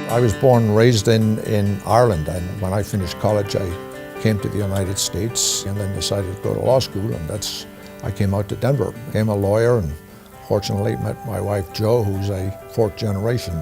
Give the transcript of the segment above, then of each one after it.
I was born and raised in Ireland, and when I finished college I came to the United States and then decided to go to law school, and I came out to Denver, became a lawyer, and fortunately met my wife Jo, who's a fourth generation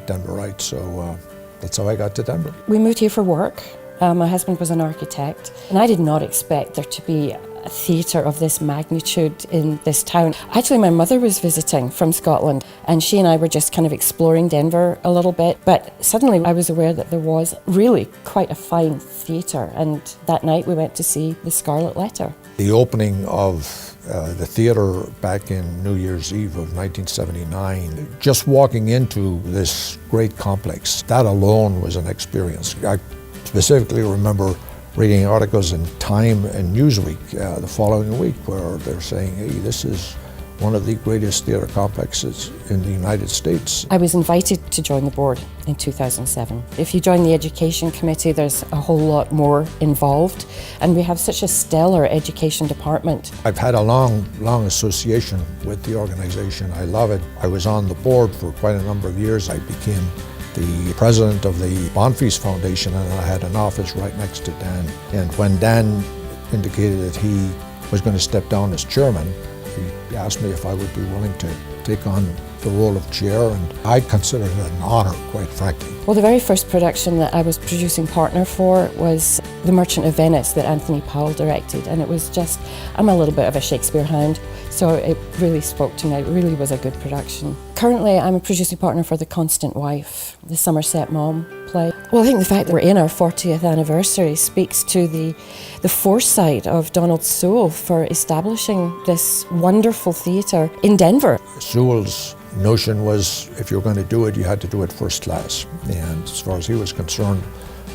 Denverite, so that's how I got to Denver. We moved here for work. My husband was an architect, and I did not expect there to be a theatre of this magnitude in this town. Actually, my mother was visiting from Scotland, and she and I were just kind of exploring Denver a little bit, but suddenly I was aware that there was really quite a fine theatre, and that night we went to see The Scarlet Letter. The opening of the theatre back in New Year's Eve of 1979, just walking into this great complex, that alone was an experience. I specifically remember reading articles in Time and Newsweek the following week where they're saying, hey, this is one of the greatest theatre complexes in the United States. I was invited to join the board in 2007. If you join the education committee, there's a whole lot more involved, and we have such a stellar education department. I've had a long association with the organization. I love it. I was on the board for quite a number of years. I became the president of the Bonfils Foundation, and I had an office right next to Dan. And when Dan indicated that he was going to step down as chairman, he asked me if I would be willing to take on the role of chair, and I considered it an honor, quite frankly. Well, the very first production that I was producing partner for was The Merchant of Venice that Anthony Powell directed, and it was just, I'm a little bit of a Shakespeare hound, so it really spoke to me. It really was a good production. Currently, I'm a producing partner for The Constant Wife, the Somerset Mom play. Well, I think the fact that we're in our 40th anniversary speaks to the foresight of Donald Sewell for establishing this wonderful theatre in Denver. Sewell's notion was if you're going to do it, you had to do it first class. And as far as he was concerned,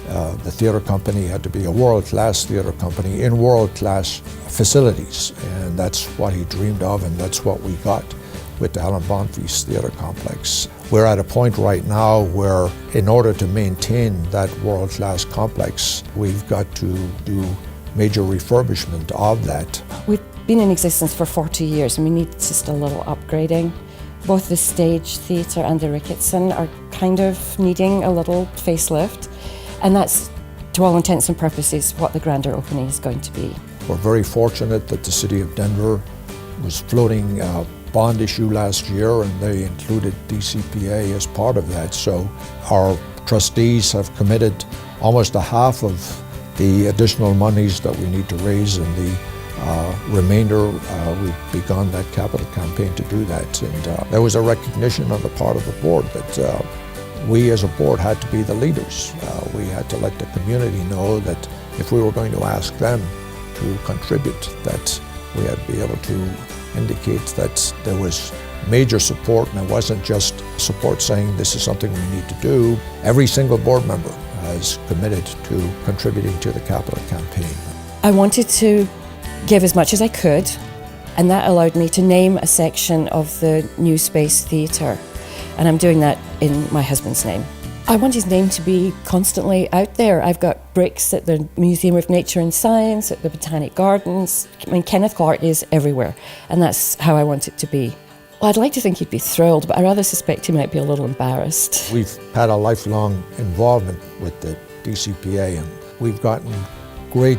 the theatre company had to be a world-class theatre company in world-class facilities. And that's what he dreamed of, and that's what we got with the Helen Bonfils Theatre Complex. We're at a point right now where in order to maintain that world-class complex, we've got to do major refurbishment of that. We've been in existence for 40 years and we need just a little upgrading. Both the Stage Theatre and the Ricketson are kind of needing a little facelift, and that's, to all intents and purposes, what the grander opening is going to be. We're very fortunate that the City of Denver was floating a bond issue last year, and they included DCPA as part of that. So our trustees have committed almost a half of the additional monies that we need to raise, and the remainder, we've begun that capital campaign to do that. And there was a recognition on the part of the board that we as a board had to be the leaders. We had to let the community know that if we were going to ask them to contribute, that we had to be able to indicate that there was major support, and it wasn't just support saying this is something we need to do. Every single board member has committed to contributing to the capital campaign. I wanted to give as much as I could, and that allowed me to name a section of the New Space Theatre, and I'm doing that in my husband's name. I want his name to be constantly out there. I've got bricks at the Museum of Nature and Science, at the Botanic Gardens. I mean, Kennith Clark is everywhere, and that's how I want it to be. Well, I'd like to think he'd be thrilled, but I rather suspect he might be a little embarrassed. We've had a lifelong involvement with the DCPA, and we've gotten great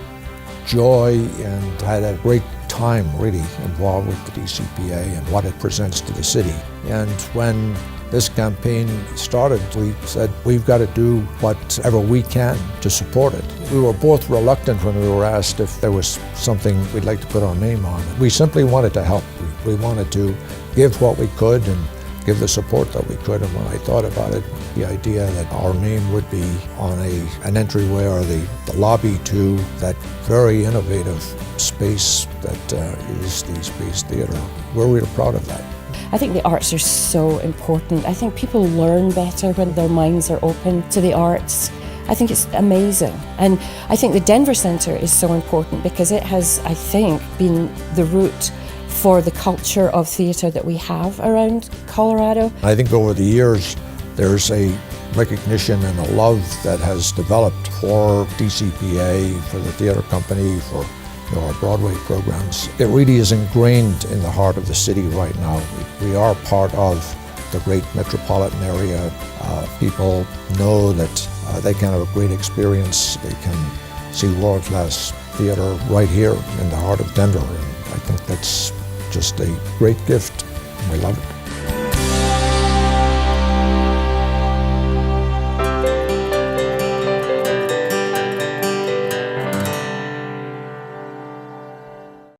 joy and had a great time really involved with the DCPA and what it presents to the city. And when this campaign started, we said we've got to do whatever we can to support it. We were both reluctant when we were asked if there was something we'd like to put our name on. We simply wanted to help. We wanted to give what we could and give the support that we could. And when I thought about it, the idea that our name would be on an entryway or the lobby to that very innovative space that is the Space Theatre, we're really proud of that. I think the arts are so important. I think people learn better when their minds are open to the arts. I think it's amazing. And I think the Denver Centre is so important because it has, I think, been the route for the culture of theatre that we have around Colorado. I think over the years, there's a recognition and a love that has developed for DCPA, for the theatre company, for our Broadway programs. It really is ingrained in the heart of the city right now. We are part of the great metropolitan area. People know that they can have a great experience. They can see world-class theatre right here in the heart of Denver. And I think that's just a great gift. We love it.